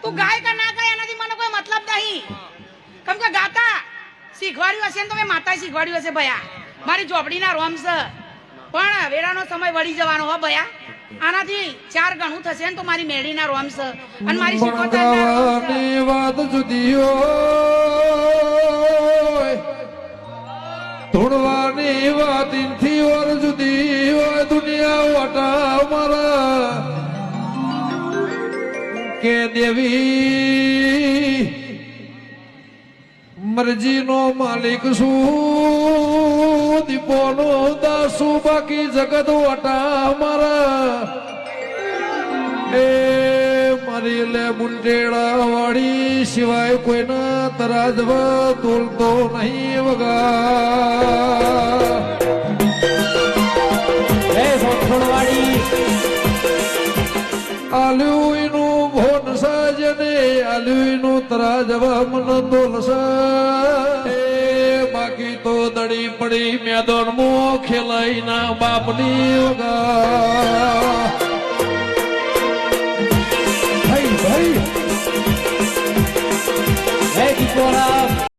તું ગાય કે ના ગાય એનાથી મને કોઈ મતલબ નહીં. કેમ કે ગાતા શીખવાડ્યું હશે ને તો મેં માતાએ શીખવાડ્યું હશે ભયા. મારી ઝોપડીના રોમ છે પણ વેરાનો સમય વળી જવાનો હો ભયા. આનાથી 4 ગણું થશે ને તો મારી મેળીના રોમ છે અને મારી શીખોતાની વાત જુદી હોય, ધૂણવાની વાત ઇનથી ઓર જુદી હોય. દુનિયા વાટા મારા કે દેવી મરજીનો માલિક શું, દીપોનો દાસુ બાકી જગત વાટા મારા. એ મારી લે મુંટેડા વાળી સિવાય કોઈના તરાજવા તોલતો નહીં વગા. આલ્યું એનું ભોન સાજને આલ્યું એનું તરાજવા મન તોલસા. એ બાકી તો દડી પડી મેદાન મો ખેલાઈ ના બાપની વગા.